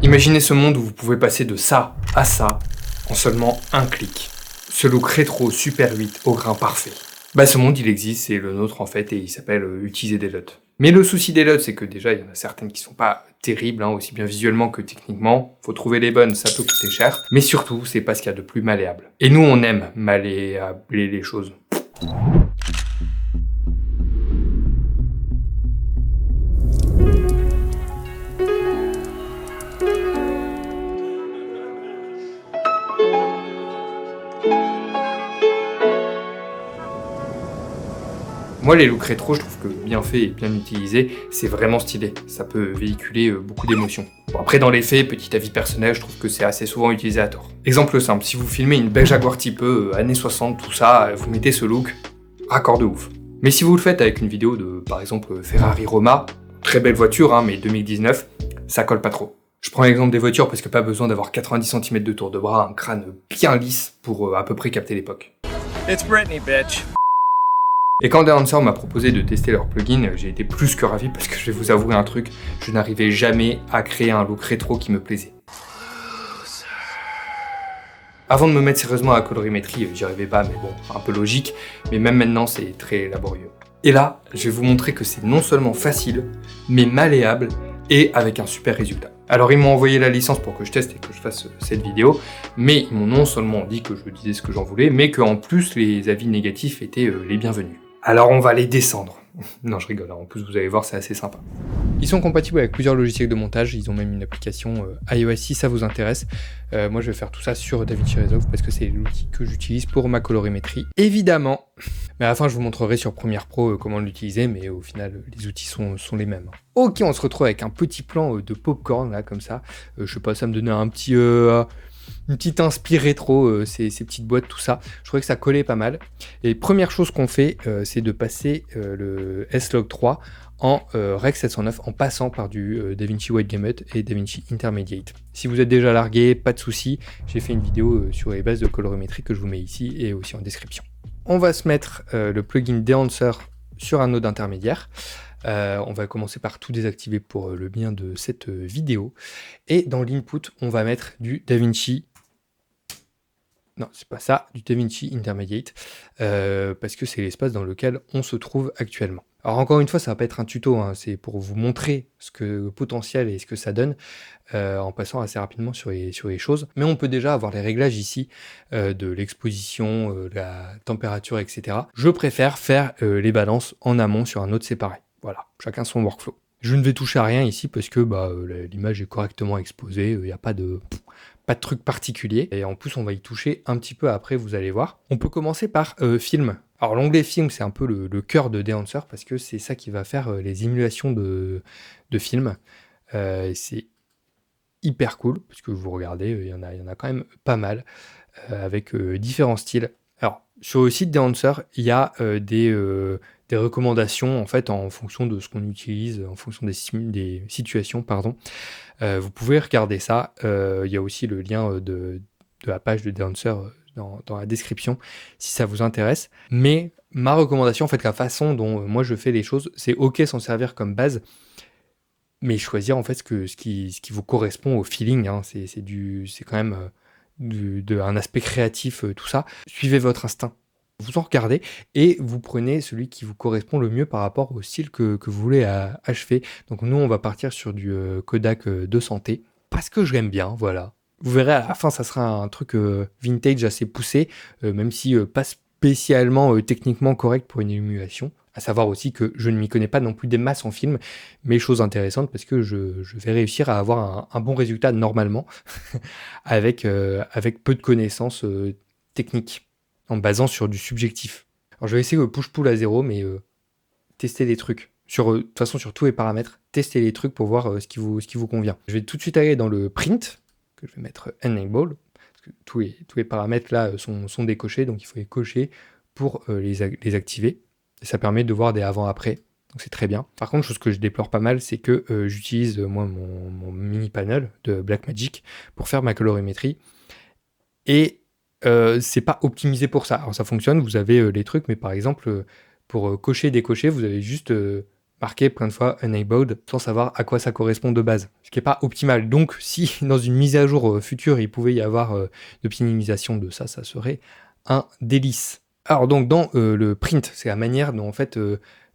Imaginez ce monde où vous pouvez passer de ça à ça en seulement un clic. Ce look rétro Super 8 au grain parfait. Ce monde il existe, c'est le nôtre en fait, et il s'appelle utiliser des LUT. Mais le souci des LUT, c'est que déjà il y en a certaines qui sont pas terribles, aussi bien visuellement que techniquement. Faut trouver les bonnes, ça peut coûter cher. Mais surtout, c'est pas ce qu'il y a de plus malléable. Et nous on aime malléabler les choses. Moi, les looks rétro, je trouve que bien fait et bien utilisé, c'est vraiment stylé. Ça peut véhiculer beaucoup d'émotions. Bon, après, dans les faits, petit avis personnel, je trouve que c'est assez souvent utilisé à tort. Exemple simple, si vous filmez une belle Jaguar type années 60, tout ça, vous mettez ce look, raccord de ouf. Mais si vous le faites avec une vidéo de, par exemple, Ferrari Roma, très belle voiture, mais 2019, ça colle pas trop. Je prends l'exemple des voitures parce que pas besoin d'avoir 90 cm de tour de bras, un crâne bien lisse pour à peu près capter l'époque. It's Britney, bitch. Et quand Dancer m'a proposé de tester leur plugin, j'ai été plus que ravi parce que je vais vous avouer un truc, je n'arrivais jamais à créer un look rétro qui me plaisait. Avant de me mettre sérieusement à la colorimétrie, j'y arrivais pas, mais bon, un peu logique, mais même maintenant c'est très laborieux. Et là, je vais vous montrer que c'est non seulement facile, mais malléable et avec un super résultat. Alors ils m'ont envoyé la licence pour que je teste et que je fasse cette vidéo, mais ils m'ont non seulement dit que je disais ce que j'en voulais, mais qu'en plus les avis négatifs étaient les bienvenus. Alors on va les descendre. Non, je rigole, en plus vous allez voir, c'est assez sympa. Ils sont compatibles avec plusieurs logiciels de montage, ils ont même une application iOS si ça vous intéresse. Moi je vais faire tout ça sur DaVinci Resolve parce que c'est l'outil que j'utilise pour ma colorimétrie. Évidemment. Mais à la fin je vous montrerai sur Premiere Pro comment l'utiliser, mais au final les outils sont les mêmes. Ok, on se retrouve avec un petit plan de popcorn là comme ça. Je sais pas, ça me donnait un petit... une petite inspi rétro, ces petites boîtes, tout ça. Je trouvais que ça collait pas mal. Et première chose qu'on fait, c'est de passer le S-Log 3 en Rec 709 en passant par du DaVinci Wide Gamut et DaVinci Intermediate. Si vous êtes déjà largué, pas de souci. J'ai fait une vidéo sur les bases de colorimétrie que je vous mets ici et aussi en description. On va se mettre le plugin Dehancer sur un node intermédiaire. On va commencer par tout désactiver pour le bien de cette vidéo. Et dans l'input, on va mettre du DaVinci... Non, c'est pas ça, du DaVinci Intermediate, parce que c'est l'espace dans lequel on se trouve actuellement. Alors encore une fois, ça va pas être un tuto, c'est pour vous montrer ce que le potentiel et ce que ça donne, en passant assez rapidement sur les choses. Mais on peut déjà avoir les réglages ici, de l'exposition, la température, etc. Je préfère faire les balances en amont sur un node séparé. Voilà, chacun son workflow. Je ne vais toucher à rien ici parce que l'image est correctement exposée, il n'y a pas de truc particulier. Et en plus, on va y toucher un petit peu après, vous allez voir. On peut commencer par film. Alors l'onglet film, c'est un peu le cœur de Dehancer parce que c'est ça qui va faire les émulations de films. C'est hyper cool parce que vous regardez, il y en a quand même pas mal avec différents styles. Alors sur le site Dehancer, il y a des recommandations en fait en fonction de ce qu'on utilise, en fonction des situations, pardon. Vous pouvez regarder ça. Il y a aussi le lien de la page de Dehancer dans la description si ça vous intéresse. Mais ma recommandation, en fait, la façon dont moi je fais les choses, c'est ok s'en servir comme base, mais choisir en fait ce qui vous correspond au feeling. C'est quand même un aspect créatif, tout ça. Suivez votre instinct. Vous en regardez et vous prenez celui qui vous correspond le mieux par rapport au style que vous voulez achever. Donc nous, on va partir sur du Kodak 200T parce que je l'aime bien, voilà. Vous verrez, à la fin, ça sera un truc vintage assez poussé, même si pas spécialement techniquement correct pour une émulation. À savoir aussi que je ne m'y connais pas non plus des masses en film, mais chose intéressante parce que je vais réussir à avoir un bon résultat normalement avec peu de connaissances techniques, en basant sur du subjectif. Alors je vais essayer de push-pull à 0, mais tester des trucs. De toute façon, sur tous les paramètres, tester les trucs pour voir ce qui vous convient. Je vais tout de suite aller dans le print, que je vais mettre enable, parce que tous les paramètres là sont décochés, donc il faut les cocher pour les activer. Et ça permet de voir des avant-après, donc c'est très bien. Par contre, chose que je déplore pas mal, c'est que j'utilise moi mon mini panel de Blackmagic pour faire ma colorimétrie. Et c'est pas optimisé pour ça. Alors ça fonctionne, vous avez les trucs, mais par exemple, pour cocher, décocher, vous avez juste marqué plein de fois enabled sans savoir à quoi ça correspond de base, ce qui n'est pas optimal. Donc si dans une mise à jour future il pouvait y avoir de l'optimisation de ça, ça serait un délice. Alors donc dans le print, c'est la manière dont en fait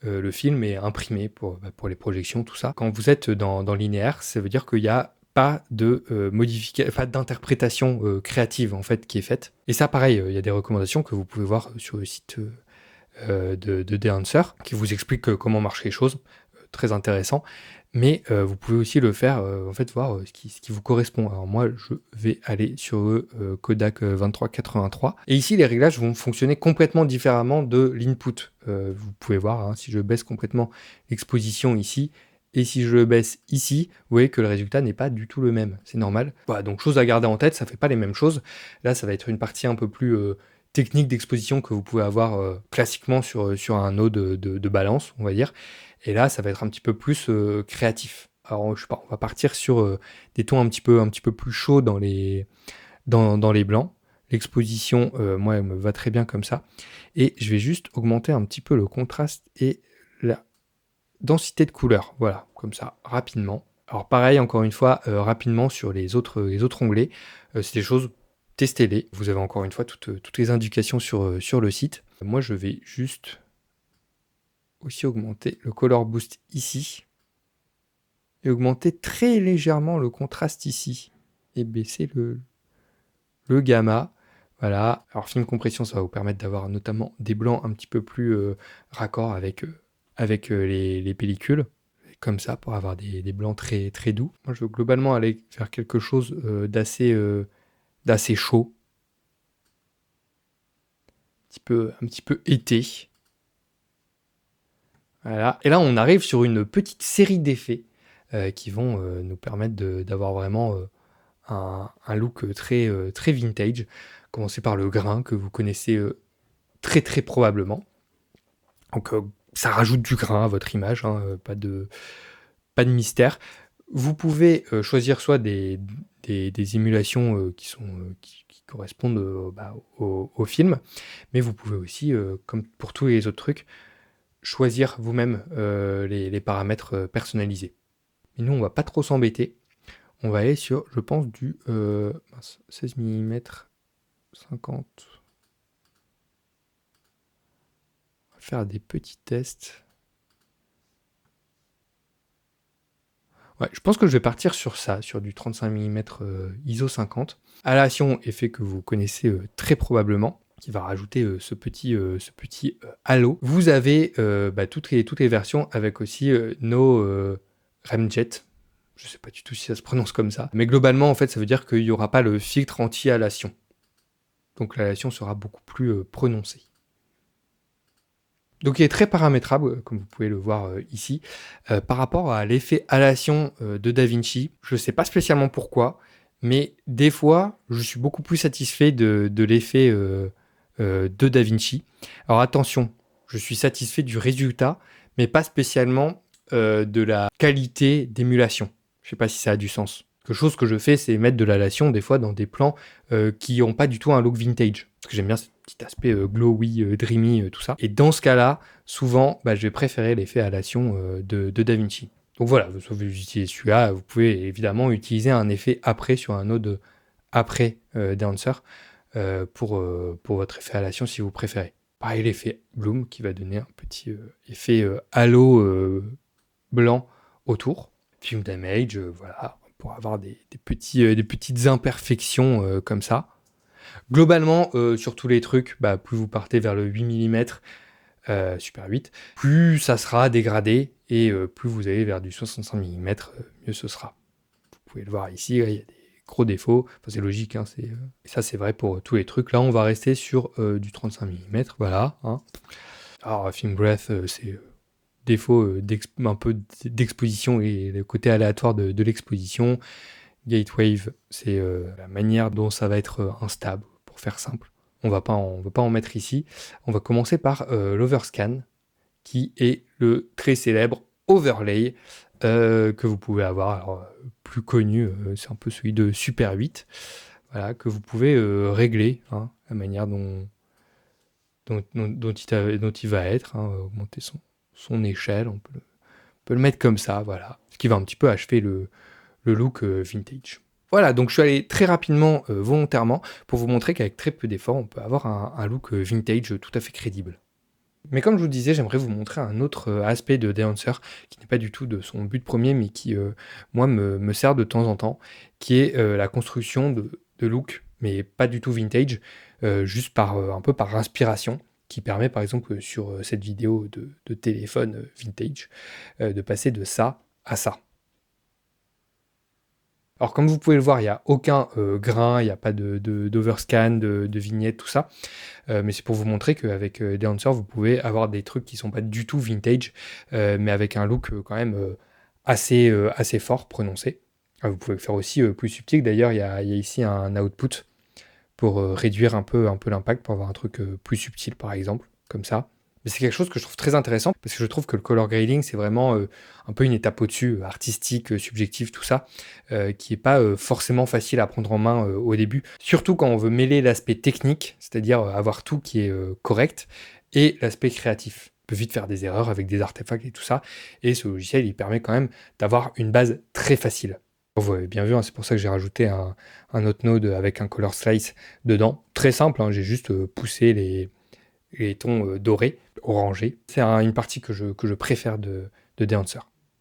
le film est imprimé pour les projections, tout ça. Quand vous êtes dans linéaire, ça veut dire qu'il n'y a pas de pas d'interprétation créative en fait qui est faite. Et ça pareil, il y a des recommandations que vous pouvez voir sur le site de The Answer, qui vous explique comment marchent les choses, très intéressant. Mais vous pouvez aussi le faire, en fait, voir ce qui vous correspond. Alors moi, je vais aller sur le Kodak 2383. Et ici, les réglages vont fonctionner complètement différemment de l'input. Vous pouvez voir, hein, si je baisse complètement l'exposition ici, et si je le baisse ici, vous voyez que le résultat n'est pas du tout le même. C'est normal. Voilà, donc chose à garder en tête, ça fait pas les mêmes choses. Là, ça va être une partie un peu plus technique d'exposition que vous pouvez avoir classiquement sur un node de balance, on va dire. Et là, ça va être un petit peu plus créatif. Alors, je sais pas, on va partir sur des tons un petit peu plus chauds dans les blancs. L'exposition, moi, elle me va très bien comme ça. Et je vais juste augmenter un petit peu le contraste et la densité de couleur. Voilà, comme ça, rapidement. Alors pareil, encore une fois, rapidement sur les autres onglets. C'est des choses, testez-les. Vous avez encore une fois toutes les indications sur le site. Moi, je vais juste aussi augmenter le color boost ici et augmenter très légèrement le contraste ici et baisser le gamma. Voilà. Alors film compression, ça va vous permettre d'avoir notamment des blancs un petit peu plus raccords avec les pellicules, comme ça, pour avoir des blancs très, très doux. Moi, je veux globalement aller vers quelque chose d'assez chaud, un petit peu été. Voilà. Et là, on arrive sur une petite série d'effets qui vont nous permettre d'avoir vraiment un look très, très vintage. Commencer par le grain que vous connaissez très, très probablement. Donc, ça rajoute du grain à votre image, hein, pas de mystère. Vous pouvez choisir soit des émulations qui correspondent au film, mais vous pouvez aussi, comme pour tous les autres trucs, choisir vous-même les paramètres personnalisés. Mais nous, on va pas trop s'embêter. On va aller sur, je pense, du 16 mm 50. On va faire des petits tests. Ouais, je pense que je vais partir sur ça, sur du 35 mm ISO 50. Halation, effet que vous connaissez très probablement, qui va rajouter ce petit halo. Vous avez toutes les versions avec aussi nos Remjet. Je ne sais pas du tout si ça se prononce comme ça. Mais globalement, en fait, ça veut dire qu'il n'y aura pas le filtre anti-halation. Donc l'halation sera beaucoup plus prononcée. Donc il est très paramétrable, comme vous pouvez le voir ici. Par rapport à l'effet halation de DaVinci, je ne sais pas spécialement pourquoi, mais des fois, je suis beaucoup plus satisfait de l'effet de DaVinci. Alors attention, je suis satisfait du résultat, mais pas spécialement de la qualité d'émulation. Je ne sais pas si ça a du sens. Quelque chose que je fais, c'est mettre de l'halation des fois dans des plans qui n'ont pas du tout un look vintage. Parce que j'aime bien ce petit aspect glowy, dreamy, tout ça. Et dans ce cas-là, souvent, je vais préférer l'effet halation de DaVinci. Donc voilà, sauf que vous utilisez celui-là, vous pouvez évidemment utiliser un effet après sur un node après Dancer pour votre effet halation si vous préférez. Pareil, l'effet Bloom qui va donner un petit effet halo blanc autour. Film damage, voilà, pour avoir des petites imperfections comme ça. Globalement, sur tous les trucs, plus vous partez vers le 8 mm, Super 8, plus ça sera dégradé, et plus vous allez vers du 65 mm, mieux ce sera. Vous pouvez le voir ici, il y a des gros défauts, enfin, c'est logique, hein, et ça c'est vrai pour tous les trucs. Là on va rester sur du 35 mm, voilà. Hein. Alors Film Breath, c'est défaut un peu d'exposition et le côté aléatoire de l'exposition. Gatewave, c'est la manière dont ça va être instable, pour faire simple. On va pas en mettre ici. On va commencer par l'overscan, qui est le très célèbre overlay que vous pouvez avoir. Alors, plus connu, c'est un peu celui de Super 8, voilà, que vous pouvez régler, hein, la manière dont il va être, hein, augmenter son échelle, on peut peut le mettre comme ça, voilà. Ce qui va un petit peu achever le look vintage. Voilà, donc je suis allé très rapidement, volontairement, pour vous montrer qu'avec très peu d'efforts, on peut avoir un look vintage tout à fait crédible. Mais comme je vous disais, j'aimerais vous montrer un autre aspect de Dancer, qui n'est pas du tout de son but premier, mais qui, moi, me sert de temps en temps, qui est la construction de look, mais pas du tout vintage, juste un peu par inspiration, qui permet par exemple sur cette vidéo de téléphone vintage, de passer de ça à ça. Alors comme vous pouvez le voir, il n'y a aucun grain, il n'y a pas d'overscan, de vignette, tout ça. Mais c'est pour vous montrer qu'avec Dancer, vous pouvez avoir des trucs qui ne sont pas du tout vintage, mais avec un look quand même assez fort, prononcé. Vous pouvez le faire aussi plus subtil. D'ailleurs, il y a ici un output pour réduire un peu l'impact, pour avoir un truc plus subtil par exemple, comme ça. Mais c'est quelque chose que je trouve très intéressant, parce que je trouve que le color grading, c'est vraiment un peu une étape au-dessus, artistique, subjectif, tout ça, qui n'est pas forcément facile à prendre en main au début. Surtout quand on veut mêler l'aspect technique, c'est-à-dire avoir tout qui est correct, et l'aspect créatif. On peut vite faire des erreurs avec des artefacts et tout ça, et ce logiciel, il permet quand même d'avoir une base très facile. Vous avez bien vu, hein, c'est pour ça que j'ai rajouté un autre node avec un color slice dedans. Très simple, hein, j'ai juste poussé les tons dorés, orangés. C'est une partie que je préfère de Dancer.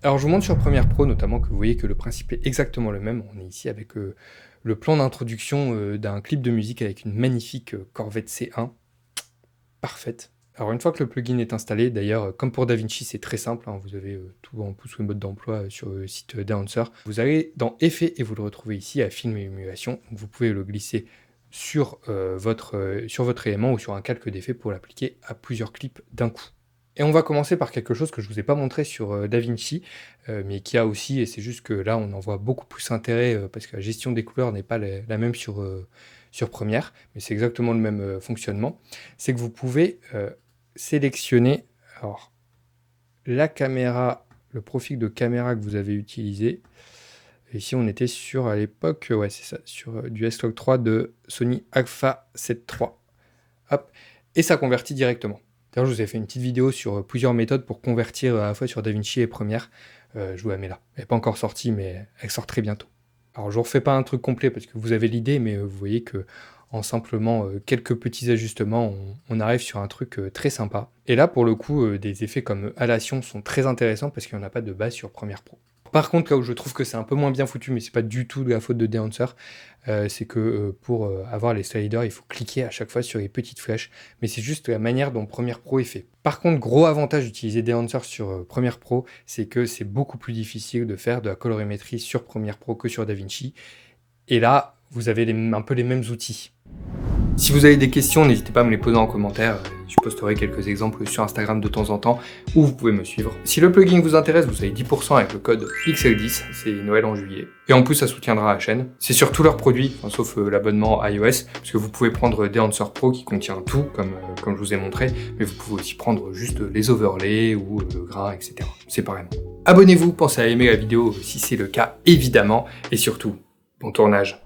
Alors je vous montre sur Premiere Pro notamment que vous voyez que le principe est exactement le même. On est ici avec le plan d'introduction d'un clip de musique avec une magnifique Corvette C1. Parfaite. Alors une fois que le plugin est installé, d'ailleurs comme pour DaVinci c'est très simple, hein, vous avez tout en pouce ou mode d'emploi sur le site Dancer. Vous allez dans Effets et vous le retrouvez ici à Film et Émulation. Donc, vous pouvez le glisser sur votre élément ou sur un calque d'effet pour l'appliquer à plusieurs clips d'un coup. Et on va commencer par quelque chose que je ne vous ai pas montré sur DaVinci, mais qui a aussi, et c'est juste que là on en voit beaucoup plus intérêt parce que la gestion des couleurs n'est pas la même sur Premiere, mais c'est exactement le même fonctionnement. C'est que vous pouvez sélectionner alors, la caméra, le profil de caméra que vous avez utilisé. Ici, on était sur, à l'époque, ouais, c'est ça, sur du S-Log3 de Sony Alpha 7 III. Hop, et ça convertit directement. D'ailleurs, je vous ai fait une petite vidéo sur plusieurs méthodes pour convertir à la fois sur DaVinci et Premiere. Je vous la mets là. Elle n'est pas encore sortie, mais elle sort très bientôt. Alors, je ne vous refais pas un truc complet parce que vous avez l'idée, mais vous voyez que en simplement quelques petits ajustements, on arrive sur un truc très sympa. Et là, pour le coup, des effets comme halation sont très intéressants parce qu'il n'y en a pas de base sur Premiere Pro. Par contre, là où je trouve que c'est un peu moins bien foutu, mais c'est pas du tout de la faute de Dancer, c'est que pour avoir les sliders, il faut cliquer à chaque fois sur les petites flèches, mais c'est juste la manière dont Premiere Pro est fait. Par contre, gros avantage d'utiliser Dancer sur Premiere Pro, c'est que c'est beaucoup plus difficile de faire de la colorimétrie sur Premiere Pro que sur DaVinci, et là, vous avez un peu les mêmes outils. Si vous avez des questions, n'hésitez pas à me les poser en commentaire. Je posterai quelques exemples sur Instagram de temps en temps où vous pouvez me suivre. Si le plugin vous intéresse, vous avez 10% avec le code Pixel10, c'est Noël en juillet. Et en plus, ça soutiendra la chaîne. C'est sur tous leurs produits, enfin, sauf l'abonnement iOS, parce que vous pouvez prendre Dancer Pro qui contient tout, comme je vous ai montré, mais vous pouvez aussi prendre juste les overlays ou le grain, etc. séparément. Abonnez-vous, pensez à aimer la vidéo si c'est le cas, évidemment, et surtout, bon tournage.